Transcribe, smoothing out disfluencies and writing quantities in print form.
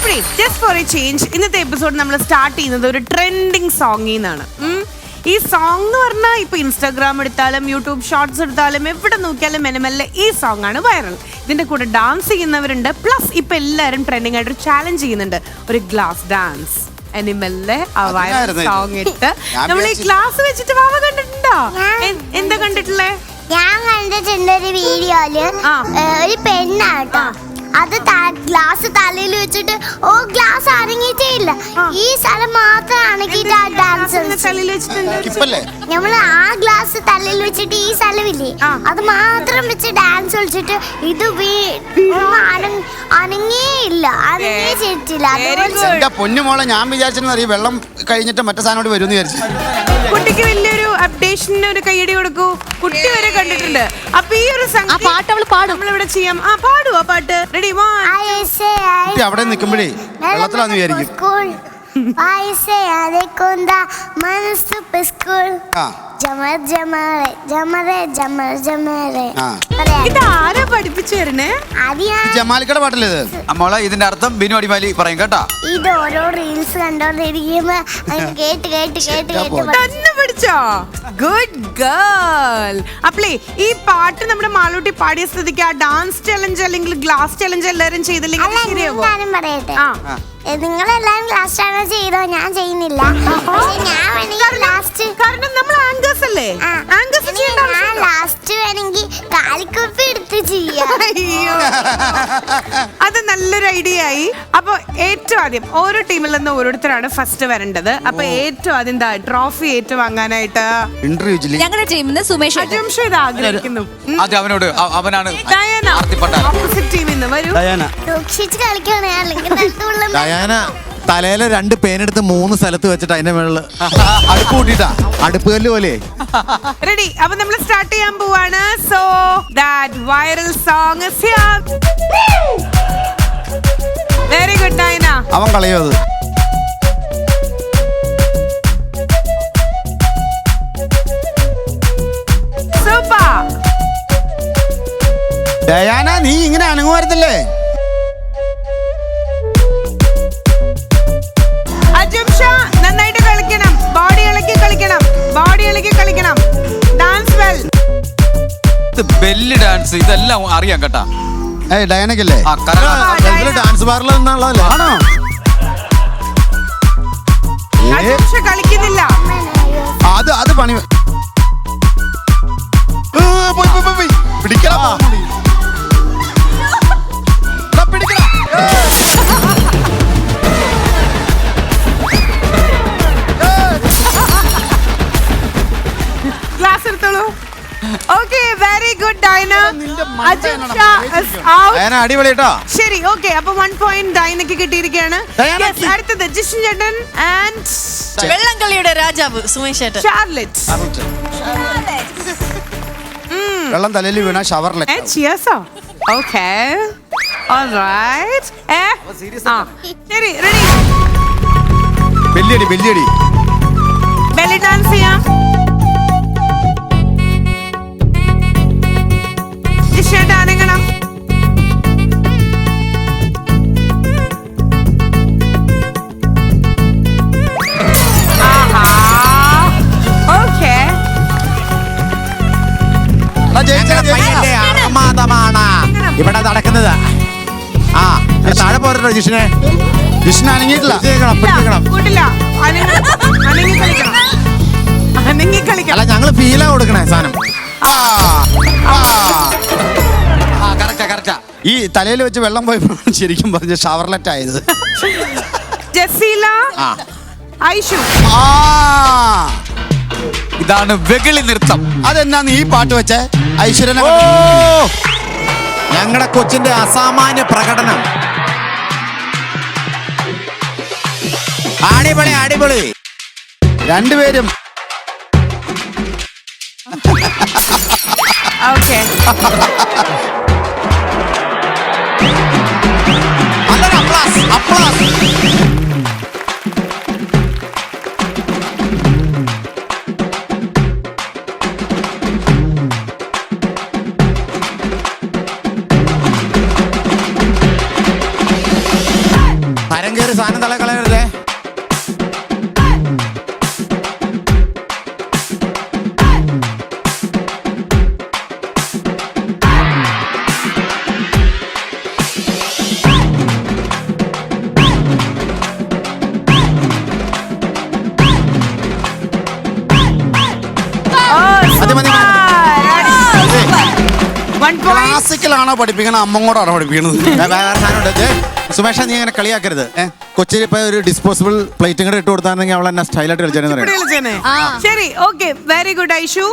അപ്പോഴേ just for A change ഇന്നത്തെ episode നമ്മൾ സ്റ്റാർട്ട് ചെയ്യുന്നത് ഒരു ട്രെൻഡിങ് സോങ്ങിൽ നിന്നാണ്. ഈ സോങ് എന്ന് പറഞ്ഞാൽ ഇപ്പൊ ഇൻസ്റ്റാഗ്രാം എടുത്താലും യൂട്യൂബ് ഷോർട്സ് എടുത്താലും എവിടെ നോക്കിയാലും മെനമെല്ലെ ഈ സോങ് ആണ് വൈറൽ. ഇതിന്റെ കൂടെ ഡാൻസ് ചെയ്യുന്നവരുണ്ട്, പ്ലസ് ഇപ്പൊ എല്ലാവരും ട്രെൻഡിങ് ആയിട്ട് ചാലഞ്ച് ചെയ്യുന്നുണ്ട്, ഒരു ഗ്ലാസ് ഡാൻസ്. എനിമല്ലേ ആ വൈറൽ സോങ് ഇട്ട് നമ്മൾ ഈ ഗ്ലാസ് വെച്ചിട്ട് വാവ കണ്ടിട്ടുണ്ടോ? എന്താ കണ്ടിട്ടുള്ളേ? ഞാൻ കണ്ടിട്ടുണ്ട് ഒരു വീഡിയോയില് ഒരു പെണ്ണാട്ടോ, അത് ഗ്ലാസ് തലയിൽ വെച്ചിട്ട് ഗ്ലാസ് അനങ്ങിയിട്ടേ ഇല്ല, ഈ സ്ഥലം മാത്രം അനങ്ങിയിട്ട് ഡാൻസ് നമ്മള് ആ ഗ്ലാസ് തലയിൽ വെച്ചിട്ട് ഈ സ്ഥലമില്ലേ അത് മാത്രം വെച്ച് ഡാൻസ് കളിച്ചിട്ട് ഇത് അനങ്ങേ ഇല്ല, അനങ്ങേ ചെയ്തിട്ടില്ല. പൊന്നുമോളെ ഞാൻ വിചാരിച്ചെന്നറിയ വെള്ളം കഴിഞ്ഞിട്ട് മറ്റേ സാധനം വരും വിചാരിച്ചു. കുട്ടിക്ക് വലിയൊരു അപ്ഡേഷന് ഒരു കൈയടി കൊടുക്കൂ, കുട്ടി വരെ കണ്ടിട്ടുണ്ട്. അപ്പൊ ഈ ഒരു പാട്ട് അവള് പാടും, നമ്മളിവിടെ ചെയ്യാം. ആ പാടുവോ പാട്ട്? റെഡി? അവിടെ നിൽക്കുമ്പോഴേ വെള്ളത്തിലാന്ന് വിചാരിക്കും. ഇതാരാ പഠിപ്പിച്ചു തരണേ? ജമാലിക്കയുടെ പാട്ടല്ലേ ഇത്? മോളെ ഇതിന്റെ അർത്ഥം ബിനു അടിമാലി പറയും കേട്ടാ. ഇത് ഓരോ റീൽസ് കണ്ടോണ്ടിരിക്കുമ്പോ കേട്ട് കേട്ട് കേട്ട് കേട്ട് പഠിച്ചോ? Good girl. അപ്പളേ ഈ പാട്ട് നമ്മുടെ മാളൂട്ടി പാടിയ സ്ഥിതിക്ക് ആ ഡാൻസ് ചലഞ്ച് അല്ലെങ്കിൽ ഗ്ലാസ് ചലഞ്ച് എല്ലാരും ചെയ്തില്ലെങ്കിൽ ശരിയാവോ? പറയട്ടെ, നിങ്ങളെല്ലാരും ലാസ്റ്റ് ആണ് ചെയ്തോ, ഞാൻ ചെയ്യുന്നില്ല. ഞാൻ ലാസ്റ്റ് കാരണം നമ്മൾ ആങ്കേഴ്സ് അല്ലേ, ആങ്കേഴ്സ് ഞാൻ ലാസ്റ്റ് വേണമെങ്കിൽ കാലിക്കുപ്പി എടുത്ത് ചെയ്യാം. അത് നല്ലൊരു ഐഡിയ ആയി. അപ്പൊ ഏറ്റവും ആദ്യം ഓരോ ടീമിൽ നിന്ന് ഓരോരുത്തരാണ് ഫസ്റ്റ് വരേണ്ടത്. അപ്പൊ ഏറ്റവും ആദ്യം ട്രോഫി ഏറ്റുവാങ്ങാനായിട്ട് ഞങ്ങളുടെ ടീമിൽ നിന്ന് സുമേഷ് ഇത് ആഗ്രഹിക്കുന്നു. അവനോട് അവനാണ് ഓപ്പോസിറ്റ് ടീമിൽ നിന്ന് വരൂ. സൂക്ഷിച്ച് കളിക്കണേ, അല്ലെങ്കിൽ തലയിലെ 2 പേനെടുത്ത് 3 സ്ഥലത്ത് വെച്ചിട്ട് അതിന്റെ മേളില് അടുപ്പ് കൂട്ടിട്ടാ, അടുപ്പ് കല്ല് പോലെ. റെഡി? അപ്പൊ നമ്മൾ സ്റ്റാർട്ട് ചെയ്യാൻ പോവാണ്. So that viral song is here. Very good Dyna. അവൻ കളയോ അത്? സൂപ്പർ. ഡയാന നീ ഇങ്ങനെ അനങ്ങുമായിരുന്നല്ലേ? നന്നായിട്ട് കളിക്കണം, ബോഡി ഇളക്കി കളിക്കണം, ബോഡി ഇളക്കി കളിക്കണം. Dance well. ബെല്ലി ഡാൻസ് ഇതെല്ലാം അറിയാം കേട്ടാ. ഡയാനക്കല്ലേ ഡാൻസ് ബാറിൽ നിന്നുള്ളതല്ലേ? ആണോ? കളിക്കുന്നില്ല അത് പണി പിടിക്കണം. ക്ലാസ് എടുത്തോളൂ. Okay, very good Dyna. അടിപൊളി കേട്ടോ. ശരി, ഓക്കെ. അപ്പൊ 1 പോയിന്റ് ഡൈനക്ക് കിട്ടിയിരിക്കുകയാണ്. അടുത്തത് ജിഷൻ ചേട്ടൻ ആൻഡ് വെള്ളംകളിയുടെ രാജാവ് സുമേഷ് ചേട്ടൻ. ഷാർലറ്റ്. വെള്ളം തലയിൽ വീണ ഷവർലറ്റ്. ചിയേഴ്സോ? Okay, all right. ശരി, റെഡി? ബെല്ലിയടി ബെല്ലിയടി. ബെല്ലി ഡാൻസ് ചെയ്യാം. ജിഷേട്ട അനങ്ങണം. ഇവിടെ നടക്കുന്നത് താഴെ പോരട്ടോ ജിഷിനെ. ജിഷിന് അനങ്ങിയിട്ടില്ല. കൂട്ടില്ല. അനങ്ങി കളിക്കണം, അനങ്ങി കളിക്കണം. അല്ല, ഞങ്ങള് ഫീലാ കൊടുക്കണേ സാധനം. ഈ തലയിൽ വെച്ച് വെള്ളം പോയപ്പോ ശരിക്കും പറഞ്ഞ ഷവർലറ്റ് ആയത്. ജസീല, ഐഷു. ഇതാണ് വെകിളി നൃത്തം. അതെന്നാന്ന് ഈ പാട്ട് വെച്ചേ? ഐശ്വര്യനെ ഞങ്ങളുടെ കൊച്ചിന്റെ അസാമാന്യ പ്രകടനം. അടിപൊളി അടിപൊളി. രണ്ടുപേരും ഓക്കെ. തരം കയറി സാധനം തല കളയരുതേ. മതി, മതി, മതി. One point. ക്ലാസിക്കലാണോ പഠിപ്പിക്കണത് അമ്മങ്ങോടാണോ പഠിപ്പിക്കണത്? വേറെ സാധനമുണ്ട്. സുമേഷ നീ അങ്ങനെ കളിയാക്കരുത്. കൊച്ചിയിൽ ഇപ്പൊ ഒരു ഡിസ്പോസിബിൾ പ്ലേറ്റും കൂടെ ഇട്ട് കൊടുത്താണെങ്കിൽ അവൾ എന്നെ സ്റ്റൈലായിട്ട് കളിച്ചേനെ. ഇവിടെ വിളിച്ചേനെ. ശരി, ഓക്കെ, വെരി ഗുഡ് ഐഷു.